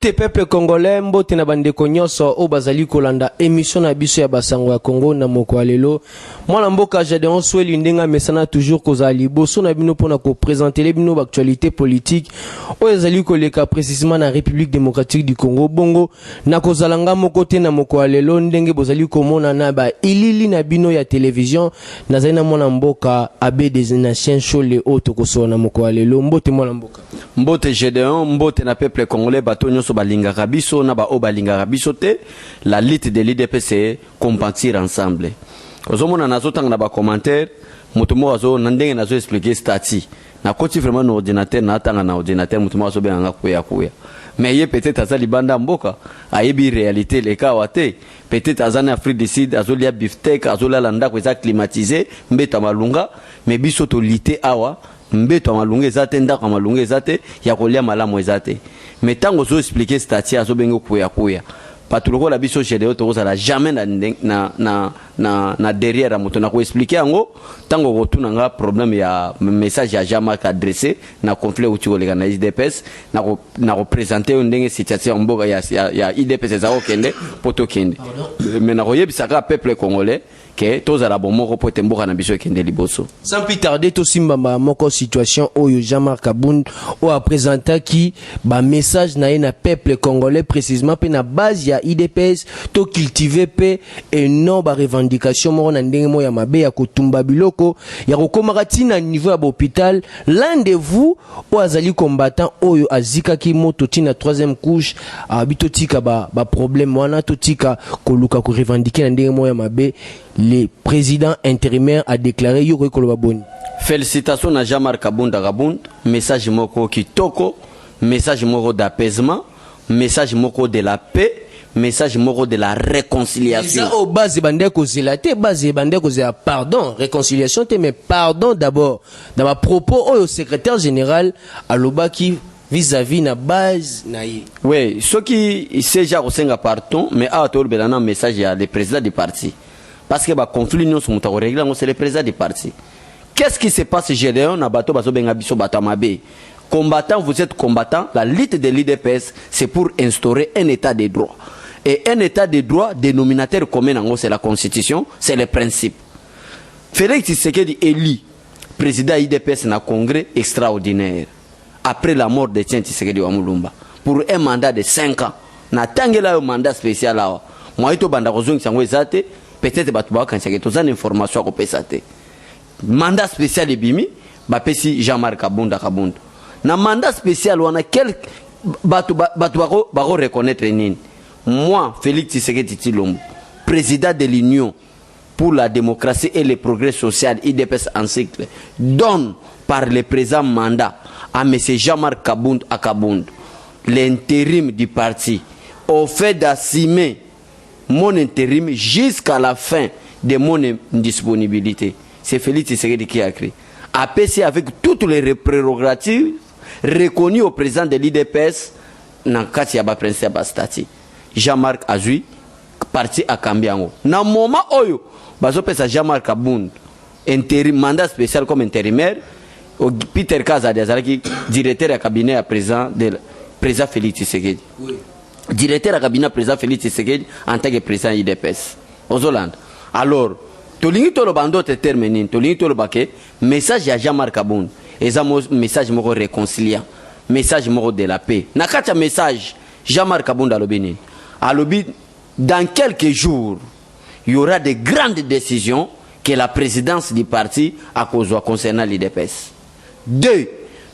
Te peuple congolais mbote na bandeko nyonso o bazali kolanda émission na biso ya basango ya Congo na moko lelo mwana mboka Gédéon Sweli ndenga mesana toujours kozala liboso na bino pona ko présenter bino actualité politique o ezali koleka précisément na République démocratique du Congo bongo na kozalanga moko te na moko lelo ndenge bozali komona na ba ilili na bino ya télévision nazali na mwana mboka abe des anciens show le auto kosona moko lelo mbote mwana mboka mbote Gédéon mbote na peuple congolais batonyo balinga rabiso na ba obalinga rabiso te la lutte de l'IDPS compenser ensemble ozomona nazotanga na ba commentaire mutumo azo ndenge nazo expliquer stati na koti vraiment no ordinateur na tanga na ordinateur mutumo azo benga kuya mais ye peut-être azali banda mboka ayebi réalité les cas wate peut-être azana Afrique du Sud azolia beefsteak azola ndako eza climatisé mbeta malunga mais biso to lité awa mbeto malunga ezate ndako malunga ezate ya kolia malamu ezate mais tango zo expliquer stati azo bengo kuya patuloko la biso Gédéon toza la jamais na derrière à moto na ko expliquer ngo tango kotuna nga problème ya message ya Jean-Marc adressé na conflit uti kolega na IDPS na ko présenter ndenge situation mboka ya IDPS za okende poto kende mais na koyebisaka peuple congolais que toza la bomoko pote mboka na biso kende liboso sans plus tarder to simbamba moko situation oyo Jean-Marc Kabund o a présenté qui ba message na peuple congolais précisément pe na base ya IDPS to cultiver pe et non ba revendication mo na ndenge mo ya mabe ya kotumba biloko ya kokomaka tina niveau ya hôpital l'un de vous o azali combattant oyo azika ki moto tina troisième couche bitotika ba problème wana totika koluka ko revendiquer na ndenge mo ya mabe. Le président intérimaire a déclaré Yoko Kolobaboni. Félicitations à Jean-Marc Kabund, message moko kitoko, message moko d'apaisement, message moko de la paix, message moko de la réconciliation. Ça au base bandeko zelate, base bandeko zela pardon, réconciliation mais pardon d'abord. Dans ma propos au secrétaire général alobaki vis-à-vis na base naïe. Oui, ce qui c'est déjà au senga pardon, mais à tout le message il y a le président du parti. Parce que le conflit nous sommes régler, c'est le président du parti. Qu'est-ce qui se passe Gédéon na bato bazo benga biso batamabe. Combattant, vous êtes combattant, la lutte de l'IDPS c'est pour instaurer un état de droit. Et un état de droit dénominateur commun c'est la constitution, c'est le principe. Félix Tshisekedi élu président IDPS na congrès extraordinaire après la mort de Tshisekedi wa Mulumba pour un mandat de 5 ans. Na tangela un mandat spécial là. Moi ito banda kozongi sango ezate peut-être batouba quand c'est que une information ko pesate mandat spécial ebimi ba pesi Jean-Marc Kabund na mandat spécial wana quel batouba ba reconnaître nini moi Félix Tshisekedi Tshilombo président de l'Union pour la démocratie et le progrès social IDPS en cycle donne par le présent mandat à monsieur Jean-Marc Kabund l'intérim du parti au fait d'assumer mon intérim jusqu'à la fin de mon disponibilité. C'est Félix Tshisekedi qui a écrit. APC avec toutes les prérogatives reconnues au président de l'IDPS dans Katiaba Prince Bastati. Jean-Marc Azui, parti à Kambiango. Dans le moment où bazo pesa Jean-Marc Kabund intérim mandat spécial comme intérimaire, Peter Kazadi directeur du cabinet à président Félix Tshisekedi. Oui. Directeur du cabinet président Félix Tshisekedi en tant que président IDPS aux Hollande. Alors, tolingi tolo bando te terminer, tolingi tolo baké message à Jean-Marc Kabund, et ça message moko réconciliant, message moko de la paix. Nakata message Jean-Marc Kabund alobini. Alobi dans quelques jours, il y aura de grandes décisions que la présidence du parti a causé concernant l'IDPS. 2.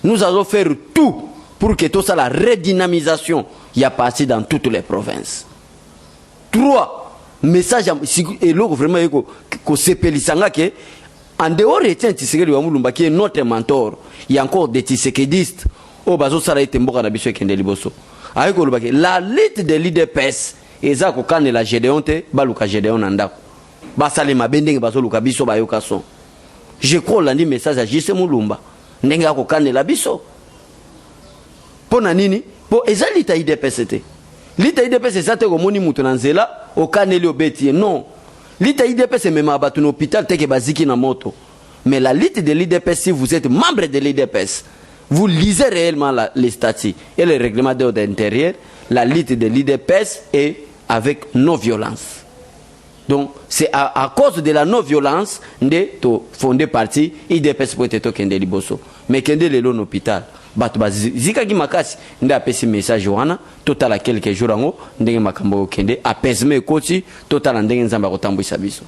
Nous allons faire tout pour que tout ça la redynamisation y a passé dans toutes les provinces. 3. Message et l'autre vraiment que sepelisanga que en dehors de Tshisekedi wa Mulumba qui est notre mentor, il y a encore des Tshisekedistes au bazo sala itemboka na biso kende liboso. Ayeko lobake la lutte de l'IDPS eza ko kana la Gédéon te baluka Gédéon ndako. Basale mabendenge bazo luka biso bayoka son. Je crois landi message à Jise Mulumba ndenge ko kana la biso. Pona nini? Po ezalita IDPS te. Lita IDPS ezate ko moni mutu na nzela o kaneli obeti non. Lita IDPS même abatu na hôpital teke baziki na moto. Mais la lutte de l'IDPS, si vous êtes membre de l'IDPS, vous lisez réellement les statuts et les règlements d'ordre intérieur, la lutte de l'IDPS est avec non-violence. Donc, c'est à cause de la non-violence de fonder parti IDPS pour être kende liboso. Mais kende lelo l'hôpital. Bato zika ki makasi nde apesi message wana total quelques jours ango ndenge makambo kende apaisement koti total ndenge nzamba kotambwisa biso.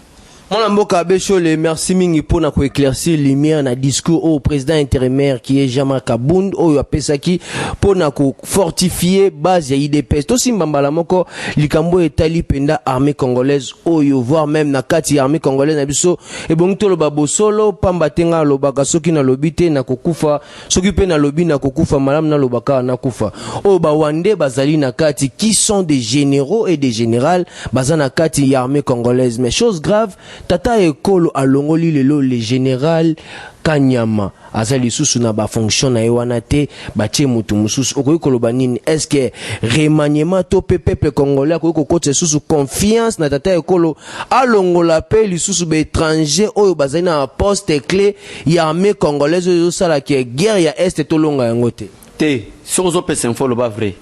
Mon mboka Abechole, merci mingi pour na ko éclaircir lumière na discours au président intérimaire qui est Jean-Marc Abound oyo apesaki pour na ko fortifier base ya IDPS. To simbambala moko likambo etali penda armée congolaise oyo voire même na kati armée congolaise na biso e bongito lo babosolo pamba tenga lobaka soki na lobité na kokufa soki pe na lobi na kokufa malam na lobaka na kufa. O ba wande bazali na kati qui sont des généraux et des générales bazana kati ya armée congolaise mais chose grave Tata Ekolo alongoli lelo le général Kanyama azali susu na ba fonction na ewana te batie mutu mususu okoyi koloba nini est-ce que remaniement to peuple congolais akoyi kokotisa susu confiance na Tata Ekolo alongola pe lisusu ba étranger oyo bazali na poste clé ya armée congolaise oyo sala ke guerre ya est to longa yango te sozo pesa info lo ba vrai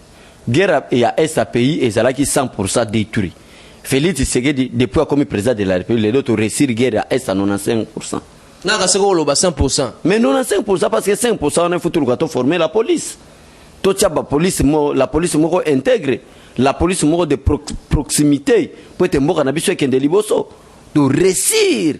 guerre ya est a pays ezalaki 100% détruit. Félix Tshisekedi, depuis comme président de la République, les autres réussir guerre à 95%. N'a 100%. Mais 95% parce que 5% on a foutu le former la police. Tout ça, la police intègre, la police de proximité, pour être mort en habitude qui est de liboso, de réussir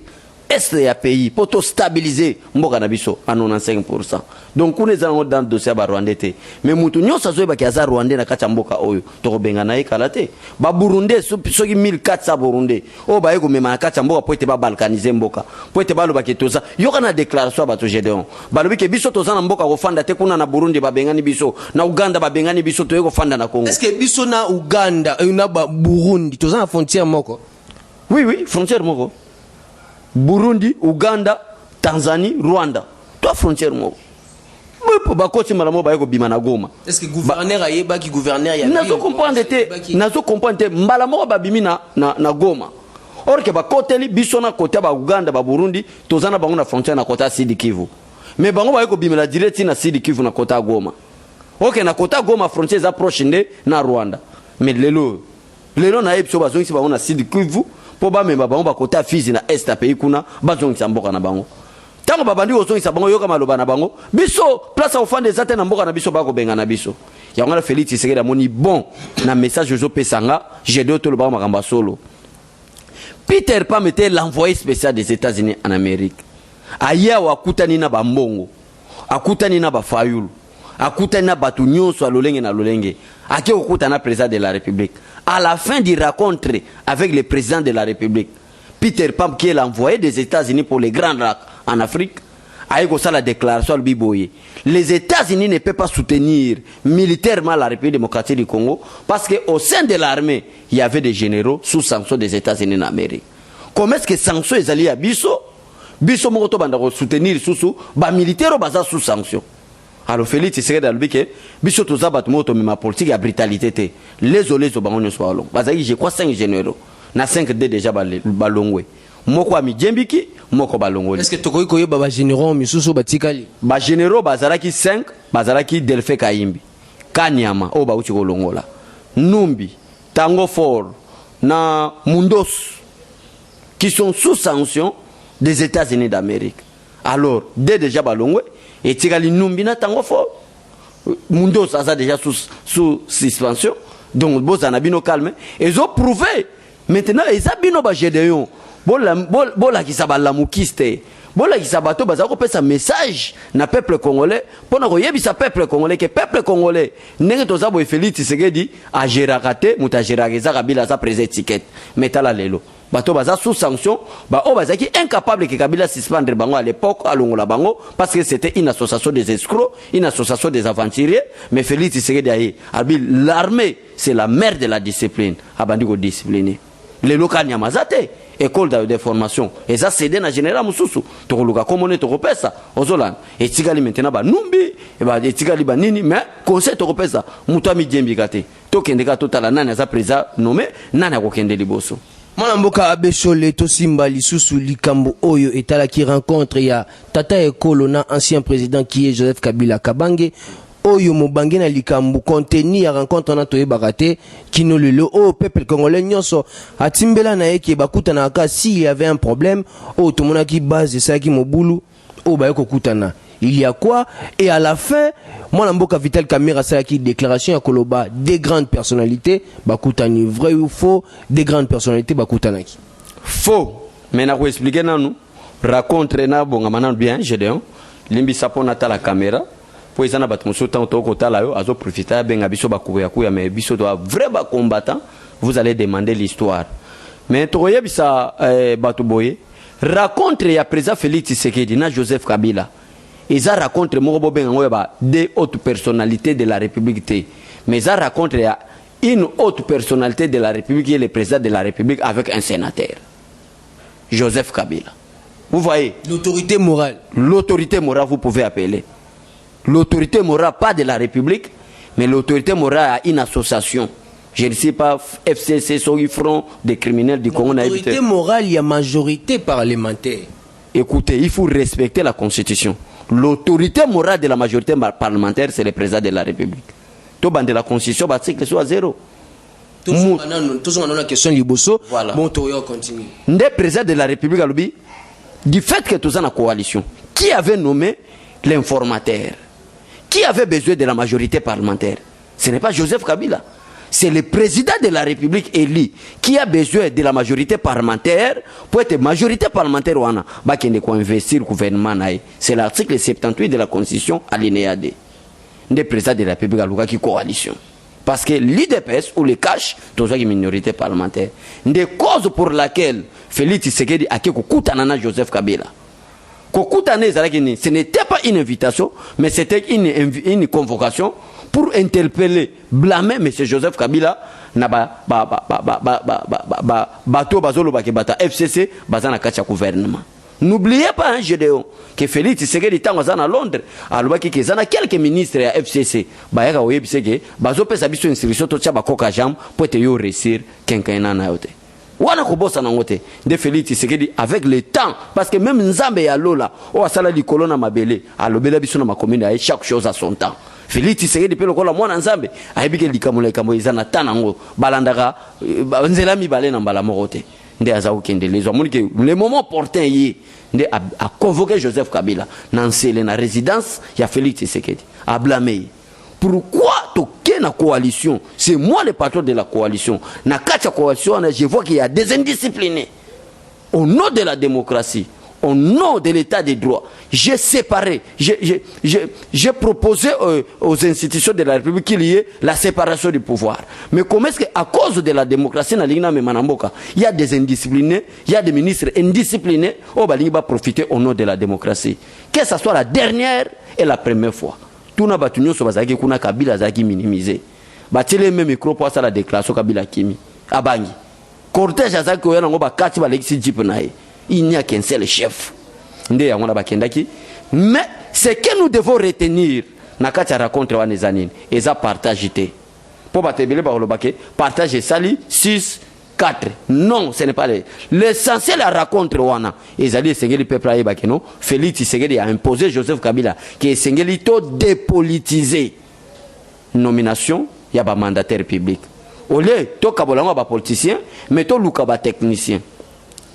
est ya pays pour tout stabiliser mboka na biso à 95%. Donc on est dans le dossier ba Rwandais te mais mutu nyonso azoyeba ki aza Rwandais na kati mboka oyo to benga na ekala te ba Burundi soki 1400 Burundi o ba yeko mema na kati mboka po ete ba balkaniser mboka po ete ba loba ke toza yoka na déclaration ba to Gédéon ba lobi ke biso toza na mboka ko fanda te kuna na Burundi ba bengani biso na Uganda ba bengani biso to yeko fanda na Congo. Est-ce que biso na Uganda na ba Burundi toza na frontière moko? Oui, frontière moko. Burundi, Uganda, Tanzanie, Rwanda. Trois frontières moko. Est-ce que gouverneur a yeba qui gouverneur ya nazo comprendre mbala moko babimi na Goma. Or que ba koteli biso na côté ba Uganda ba Burundi tozana bango na frontière na côté Sud Kivu. Mais bango ba yeko bimela direct na Sud Kivu na côté Goma. OK na côté Goma frontière za proche na Rwanda. Mais lelo na yebso bazongi bango na Sud Kivu po ba memba bango ba côté Fizi na Est a pays kuna bazongi mboka na bango. Tango babandi ozongisa bango yoka maloba na bango biso place au fond des athènes na mboka na biso bako benga na biso ya ngala Félix Tshisekedi moni bon na message ozo pesanga j'ai d'autres le ba makamba solo Peter Pam était l'envoyé spécial des États-Unis en Amérique aya wakutani na bambongo akutani na bafayulu akutani na batu nyonso alolenge na lolenge ake okutana président de la République à la fin du rencontre avec le président de la République Peter Pam qui est l'envoyé des États-Unis pour les Grands Lacs en Afrique, a eu la déclaration al Biboye. Les États-Unis ne peuvent pas soutenir militairement la République démocratique du Congo parce qu'au sein de l'armée, il y avait des généraux sous sanction des États-Unis en Amérique. Comment est-ce que sanctions sont alliées à Bisso? Bisso moto banda soutenir sous ba militaire baza sous sanction. Alors Félix Tshisekedi albi que Bisso toza bat moto ma politique ya brutalité. Les olés au bango soit long. Bazaki je crois 5 généraux. Na 5 déjà balongwe. Moko ami djembiki moko balongoli. Est-ce que tokoyi koyo baba généraux misusu batikali ba généraux bazalaki 5 bazalaki Delfe Kayimbi Kanyama o ba uchi kolongola Numbi Tango Fort na Mundos qui sont sous sanction des États-Unis d'Amérique. Alors déjà balongwe et tikali Numbi na Tango Fort Mundos a déjà sous suspension donc bozana bino calme et ils ont prouvé maintenant ils ont bino ba Gédéon bola qui s'abala mukiste bola qui s'abato bazako pesa message na peuple congolais pona ko yebisa peuple congolais que peuple congolais ndenge tozabo Félix Tshisekedi a gérakate mutagerageza Kabila sa président ticket metala lelo bato baza sous sanction ba o bazaki incapable que Kabila suspendre bango à l'époque à longola bango parce que c'était une association des escrocs une association des aventuriers mais Félix Tshisekedi ayi abi l'armée c'est la mère de la discipline abandi ko discipliner les locaux nyamazate école de formation et ça c'est dans général mususu to koluka komone to kopesa ozolan et tigali maintenant ba numbi et ba tigali ba nini mais conseil to kopesa mutu ami djembi kate to kendeka totala nani za président nommé nani akokende liboso Mwana mboka Abechole to simba lisusu likambo oyo etala qui rencontre ya Tata Ekolo na ancien président qui est Joseph Kabila Kabange oyo mobange na likambu contenu ya rencontre na toye bakate kino lelo o peuple congolais nyonso atimbela na yeke bakutana ka s'il y avait un problème o tomona ki base ça ki mobulu o ba yeko kutana il y a quoi et à la fin moi Mboka Vital Kamerhe ça qui déclaration ya koloba des grandes personnalités bakutani vrai ou faux des grandes personnalités bakutana ki faux mais na ko expliquer nanu raconter na bonga manana bien Gédéon limbi sapona ta la caméra pour ezana bat muso tant to ko tala yo azo profiter benga biso bakuya kuya mais biso doit vrai ba combattant vous allez demander l'histoire mais to yebisa batu boye raconter ya président Félix Tshisekedi na Joseph Kabila ils racontent moko benga ngoba des hautes personnalités de la République mais ils racontent ya une haute personnalité de la République qui est le président de la République avec un sénateur Joseph Kabila. Vous voyez l'autorité morale. L'autorité morale, vous pouvez appeler. L'autorité morale, pas de la République, mais l'autorité morale a une association. Je ne sais pas, FCC, Front des criminels du Congo. L'autorité morale, il y a majorité parlementaire. Écoutez, il faut respecter la Constitution. L'autorité morale de la majorité parlementaire, c'est le président de la République. Tout le de la Constitution, c'est soit zéro. Tout le monde a une question liboso. Voilà. Bon, on continue. Le président de la République, du fait que tout ça dans la coalition, qui avait nommé l'informateur? Qui avait besoin de la majorité parlementaire? Ce n'est pas Joseph Kabila. C'est le président de la République élu qui a besoin de la majorité parlementaire pour être majorité parlementaire. Investir le gouvernement. C'est l'article 78 de la Constitution, alinéa D. Le président de la République a qui coalition. Parce que l'IDPS ou le cash, tout ça une minorité parlementaire. Des causes pour laquelle Félix Tshisekedi a kutana Joseph Kabila. Ce n'était pas une invitation, mais c'était une convocation pour interpeller, blâmer M. Joseph Kabila na bateau bazolo bakebata FCC bazana kacha gouvernement. N'oubliez pas, Gédéon, que Félix Tshisekedi est à Londres. Alors, qu'il y a quelques ministres à FCC. Il y a des gens qui ont instruction pour te réussir quelqu'un na yote. Wana kobosa na ngote de Félix Tshisekedi avec le temps parce que même Nzambe ya lola o asala likolo na mabele alobela biso na makomine ay chaque chose à son temps. Félix Tshisekedi pe lokola mwana Nzambe ayebike likamula likambo izana tanango balandaka nzela mibale na mbala mokote. Le moment opportun a convoqué Joseph Kabila dans la résidence, il y a Félix Tshisekedi a blâmé. Pourquoi toquer la coalition? C'est moi le patron de la coalition. Dans la coalition, je vois qu'il y a des indisciplinés. Au nom de la démocratie, au nom de l'état de droit, j'ai séparé, j'ai proposé aux institutions de la République qu'il y ait la séparation du pouvoir. Mais comment est-ce qu'à cause de la démocratie, il y a des indisciplinés, il y a des ministres indisciplinés, on va profiter au nom de la démocratie. Que ce soit la dernière et la première fois. Tout n'a pas tenu sur la Kabila Zaki minimisé. Batile même micro pour ça la déclaration Kabila Kimi. Abangi. Cortège Zaki Oyan Ngoba Kati Balexi Djipenae. Il n'y a qu'un seul chef. Mais ce que nous devons retenir, Nakacha raconte les années, et ça partage. Pour partager Sali 6, 4. Non, ce n'est pas l'essentiel à raconter. Et ça dit, le peuple a ébaqué, Félix Tshisekedi a imposé Joseph Kabila, qui est Sengelito dépolitisé. Nomination, il y a un mandataire public. Au lieu, to kabolanga ba politicien, mais to luka ba technicien.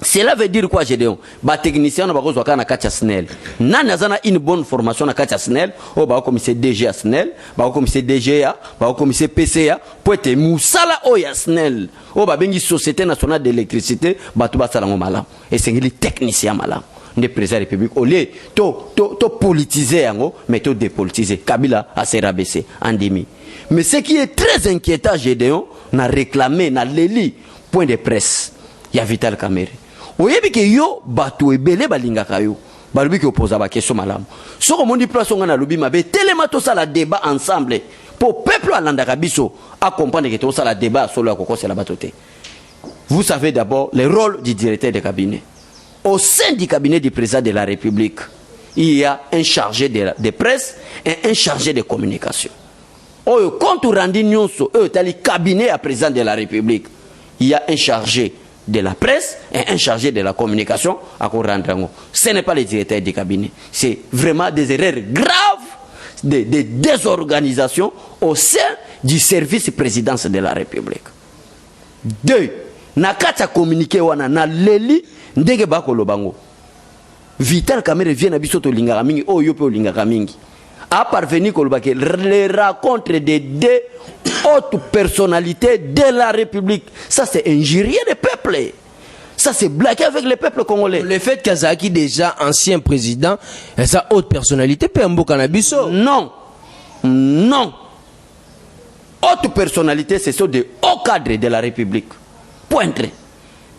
Cela veut dire quoi, Gédéon? Ba technicien na bakozwa kana kacha SNEL. Nani azana une bonne formation na kacha SNEL, o ba commissaire DG à SNEL, ba commissaire DGA, ba commissaire PCA, pour être musala o ya SNEL. O ba bengi Société nationale d'électricité, ba to ba sala malam. Et c'est les techniciens malam. Le président de la République, au lieu to politiser yango, mais to dépolitiser. Kabila a se rabaissé en demi. Mais ce qui est très inquiétant, Gédéon, n'a réclamé, n'a l'éli, point de presse. Il y a Vital Kamerhe. Oyebi ke yo batu ebele balingaka yo balubi ke opoza ba question malamu soko mondi place ngana lobi mabe telema to sala débat ensemble pour peuple alandaka biso a comprendre que to sala débat solo akoko c'est la batoté. Vous savez d'abord le rôle du directeur de cabinet. Au sein du cabinet du président de la République, il y a un chargé de presse et un chargé de communication. Oyo compte rendu nyonso tali cabinet à président de la République, il y a un chargé de la presse et un chargé de la communication à Korandrango. Ce n'est pas le directeur du cabinet. C'est vraiment des erreurs graves. de désorganisation au sein du service présidence de la République. 2. Nakata communiqué wana na leli ndenge bakolo bango. Vital Kamerhe vient à biso to lingaka mingi o yo pe o lingaka mingi. A parvenu kolobake les rencontres de deux hautes personnalités de la République. Ça c'est injurier le peuple. Ça c'est blaguer avec le peuple congolais. Le fait qu'Azaki déjà ancien président, et sa haute personnalité peut mboka na biso. Non. Non. Haute personnalité, ce sont des hauts cadres de la République. Pointre.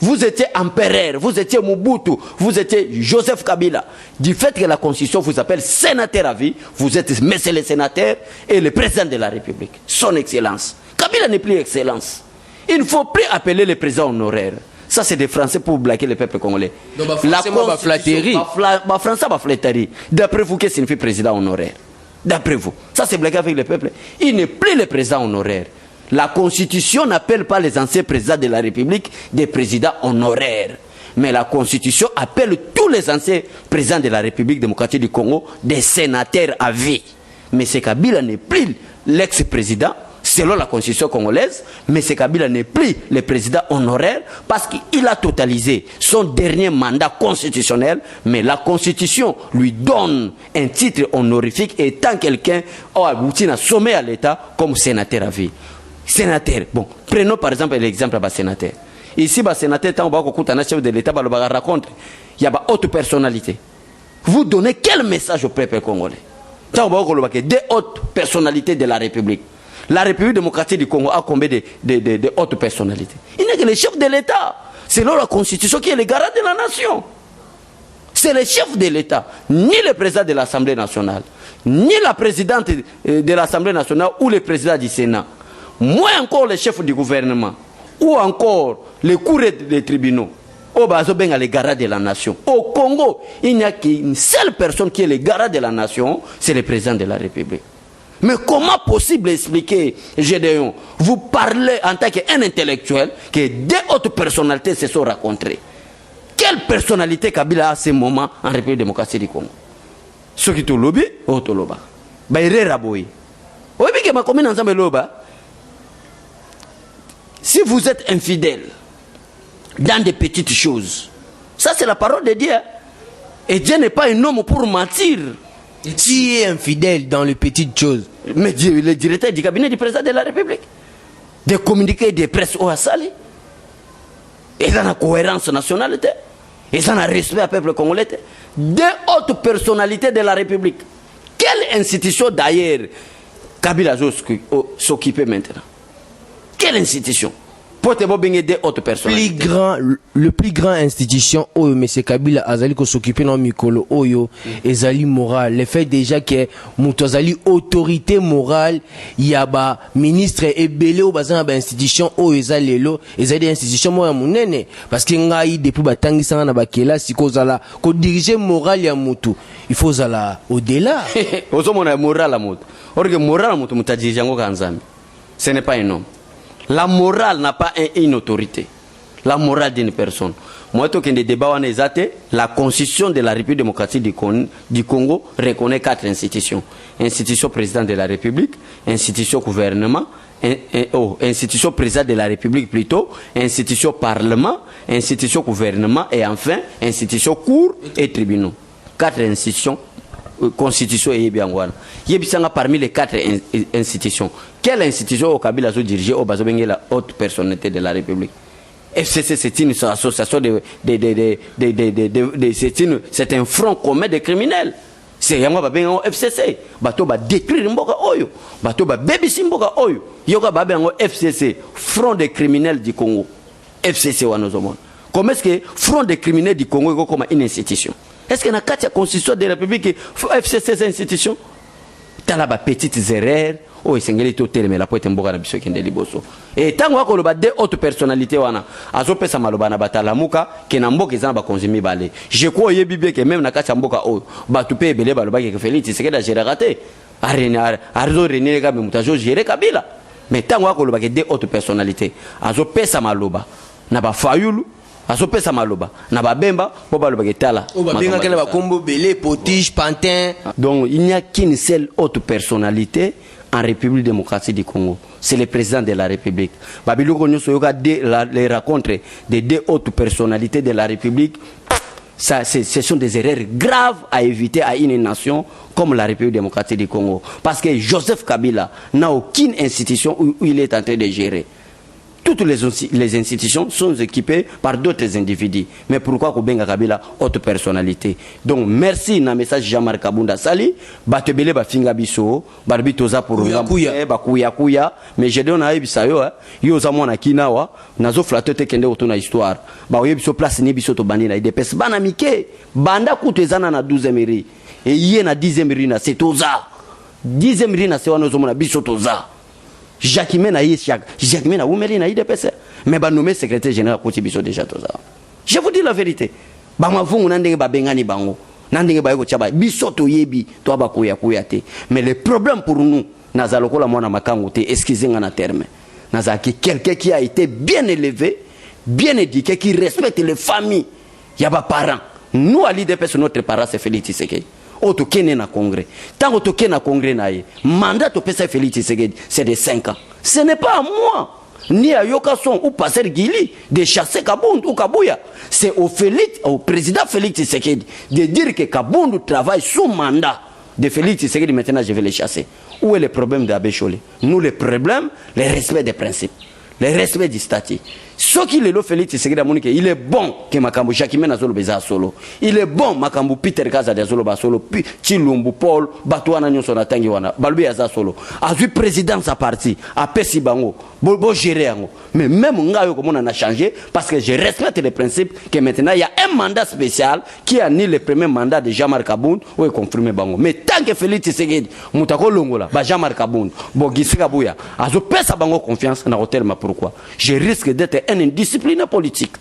Vous étiez empereur, vous étiez Mobutu, vous étiez Joseph Kabila. Du fait que la Constitution vous appelle sénateur à vie, vous êtes monsieur le sénateur et le président de la République. Son Excellence. Kabila n'est plus Excellence. Il ne faut plus appeler le président honoraire. Ça, c'est des Français pour blaguer le peuple congolais. Donc, la flatterie. Français, flatterie. D'après vous, qu'est-ce que signifie président honoraire? D'après vous. Ça, c'est blaguer avec le peuple. Il n'est plus le président honoraire. La Constitution n'appelle pas les anciens présidents de la République des présidents honoraires. Mais la Constitution appelle tous les anciens présidents de la République démocratique du Congo des sénateurs à vie. Mais M. Kabila n'est plus l'ex-président, selon la Constitution congolaise, mais M. Kabila n'est plus le président honoraire parce qu'il a totalisé son dernier mandat constitutionnel, mais la Constitution lui donne un titre honorifique étant quelqu'un qui a abouti à sommet à l'État comme sénateur à vie. Sénateur, bon, prenons par exemple l'exemple de sénateur. Ici, le sénateur, quand on va chef de l'État, on raconte, il y a une haute personnalité. Vous donnez quel message au peuple congolais? Quand on va des hautes personnalités de la République. La République démocratique du Congo a combien de hautes personnalités? Il n'est que le chef de l'État. C'est la Constitution qui est le garant de la nation. C'est le chef de l'État, ni le président de l'Assemblée nationale, ni la présidente de l'Assemblée nationale ou le président du Sénat. Moins encore le chef du gouvernement, ou encore les cours des tribunaux, au Bazobenga, les garants de la nation. Au Congo, il n'y a qu'une seule personne qui est le garant de la nation, c'est le président de la République. Mais comment possible expliquer, Gédéon, vous parlez en tant qu'un intellectuel, que deux autres personnalités se sont rencontrées? Quelle personnalité Kabila a à ce moment en République démocratique du Congo? Ceux qui ont lobby, ou tout loba. Baïré Raboui. Oui, mais que ma commune ensemble loba. Si vous êtes infidèle dans des petites choses, ça c'est la parole de Dieu. Et Dieu n'est pas un homme pour mentir. Et qui est infidèle dans les petites choses? Mais Dieu, le directeur du cabinet du président de la République, de communiquer des presses au Assali, et dans la cohérence nationale, et dans le respect au peuple congolais, deux hautes personnalités de la République. Quelle institution d'ailleurs Kabila s'occuper maintenant? Quelle institution? Pour te bonner des hautes personnalités. Le plus grand institution où M. Kabila Azali ko s'occuper dans Mikolo Oyo ezali moral. Le fait déjà que Moutazali autorité morale, il y a ba ministre et belé au bazan ba institution o ezalelo, ezali institution mo ya munene parce que ngai depuis batangi sanga na bakela siko zala ko diriger moral ya mutu. Il faut zala au-delà. Ozomona moral la mutu. Orge moral la mutu mutadirija ngo kanzambi. Ce n'est pas un homme. La morale n'a pas une autorité. La morale d'une personne. Moi, tout le débat on est la Constitution de la République démocratique du Congo reconnaît 4 institutions. Institution président de la République, institution gouvernement, institution président de la République plutôt, institution parlement, institution gouvernement et enfin institution cour et tribunaux. 4 institutions. Constitution et Yébiangwana. Yébisanga parmi les 4 institutions. Quelle institution au Kabila a dirigé au Bazobengé la haute personnalité de la République? FCC, c'est une association c'est un front commun de criminels. C'est Yama Babengo FCC. Bato ba détruire Mboka Oyo. Bato ba bébissi Mboka Oyo. Yoga Babengo FCC, front des criminels du Congo. FCC Wanozomon. Comment est-ce que front des criminels du Congo est comme une institution? Est-ce qu'il y a une constitution de la République FCC ces institutions? T'as là petites erreurs. Oh, il s'engage tout tel mais la poète mboka na biso kende liboso. Et tant qu'on le bat des hautes personnalités wana, azope sa maloba na batala muka ke na mboka ezana ba konzimi balé. Je crois yebibe que même na kati mboka o ba tu pe belé baloba ke Félix c'est que da gérer raté. Arzo René ga mutajo gérer Kabila. Mais tant qu'on le bat des hautes personnalités, azope sa maloba na ba fayulu azopesa maloba na babemba po baloba ketala babenga kana bakombo belé potige pantin. Donc il n'y a qu'une seule autre personnalité en République démocratique du Congo, c'est le président de la République. Babiloko nyonso yoka les rencontres de deux autres personnalités de la République. Ça, ce sont des erreurs graves à éviter à une nation comme la République démocratique du Congo. Parce que Joseph Kabila n'a aucune institution où il est en train de gérer. Toutes les institutions sont équipées par d'autres individus. Mais pourquoi Kobenga Kabila autre personnalité? Donc merci na message Jean-Marc Kabunda Sali, batebele ba finga biso, barbi toza pour kuya mais je donne à ebisa yo za mona kinawa, nazo flatter te kende autour na histoire. Ba yebiso place ni biso to banina IDPS bana mike, banda kutu ezana na 12e mairie. Et yé na 10e mairie na c'est toza. 10e mairie na se wana zo mona biso toza. Jacquemin a oumeli na IDPS mais ba nommé secrétaire général côté biso déjà toza. Je vous dis la vérité. Ba mavungu nandenge ba bengani bango. Nandenge ba yeko chaba biso to yebi to ba koya te. Mais le problème pour nous nazaloko la mwana makango te excusez-nga na terme. Nazaki quelqu'un qui a été bien élevé, bien éduqué, qui respecte les familles. Y a pas parents. Nous à l'IDPS notre parent c'est Félix Tshisekedi. Auto kene na congrès. Tant auto kene na congrès na ye, mandat to pesa Félix Tshisekedi, c'est de 5 ans. Ce n'est pas à moi, ni à Yokason ou Passer Gili de chasser Kabound ou Kabouya. C'est au président Félix Tshisekedi de dire que Kabound travaille sous mandat de Félix Tshisekedi. Maintenant, je vais les chasser. Où est le problème d'Abbé Cholé? Nous, le problème, le respect des principes, le respect du statut. Ce qu'il est là, Félix Tshisekedi, il est bon que Makambu Jacquemin Azolo Beza solo. Il est bon Makambu Peter Kaza de Azolo Basolo, Chilumbu Paul, Batouana Nyon Sonatangi Wana, Balbi Aza solo. A vu président sa partie, a Pessi Bango, Bobo gérer. Mais même Ngayo comme on a changé, parce que je respecte les principes que maintenant il y a un mandat spécial qui a ni le premier mandat de Jean-Marc Kabound ou est confirmé Bango. Mais tant que Félix Tshisekedi, Moutako Longola, Jean-Marc Kabound, Bogisi Kabouya, Azo Pesa Bango confiance dans l'hôtel, mais pourquoi? Je risque d'être un indiscipliné politique.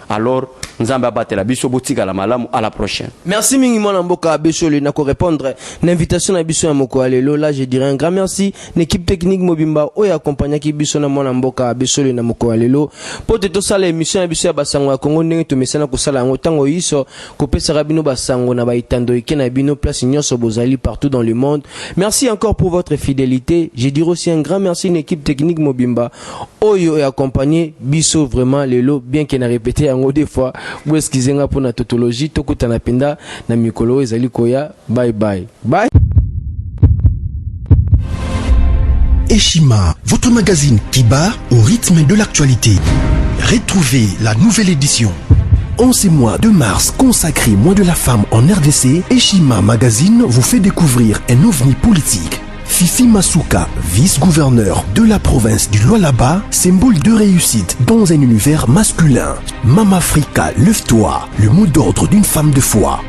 Alors, nous allons battre la biso boutique à la malamu à la prochaine. Merci Mingimon Mboka Abesole na ko répondre l'invitation à biso ya moko alelo. Là, je dirais un grand merci l'équipe technique Mobimba o ya accompagner ki biso na mona Mboka Abesole na moko alelo. Pour te to sala émission ya biso ya basango ya Congo ndenge to mesana ko sala ngo tango yiso ko pesa rabino basango na baitando ikena bino place nyonso bozali partout dans le monde. Merci encore pour votre fidélité. Je dirais aussi un grand merci une équipe technique Mobimba oyo ya accompagner biso vraiment lelo bien qu'il a répété en des fois. Vous excusez-moi pour la tautologie. Tokuta na penda na mikolo ezali koya. Bye bye. Bye. Eshima, votre magazine qui bat au rythme de l'actualité. Retrouvez la nouvelle édition. En ce mois de mars consacré mois de la femme en RDC, Eshima Magazine vous fait découvrir un ovni politique. Fifi Masuka, vice-gouverneur de la province du Lualaba, symbole de réussite dans un univers masculin. Mama Africa, lève-toi, le mot d'ordre d'une femme de foi.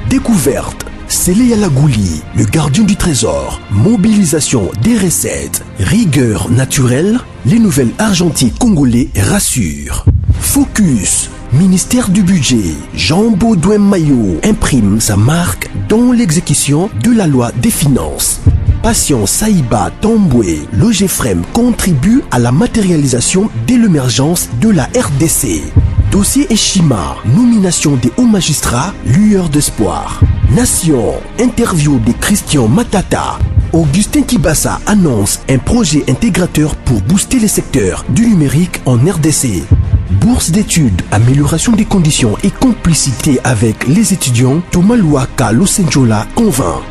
Découverte, Sélé Alagouli, le gardien du trésor. Mobilisation des recettes, rigueur naturelle, les nouvelles argentiers congolais rassurent. Focus, ministère du budget, Jean Baudouin Maillot imprime sa marque dans l'exécution de la loi des finances. Patient Saïba Tamboué, Logefrem contribue à la matérialisation de l'émergence de la RDC. Dossier Eshima, nomination des hauts magistrats, lueur d'espoir. Nation, interview de Christian Matata. Augustin Kibassa annonce un projet intégrateur pour booster les secteurs du numérique en RDC. Bourse d'études, amélioration des conditions et complicité avec les étudiants, Thomas Luaka Losenjola convainc.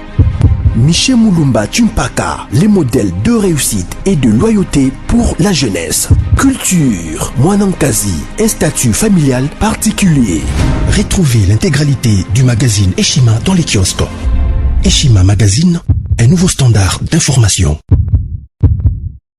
Michel Moulumba Tumpaka, les modèles de réussite et de loyauté pour la jeunesse. Culture, Mwanankazi, un statut familial particulier. Retrouvez l'intégralité du magazine Eshima dans les kiosques. Eshima Magazine, un nouveau standard d'information.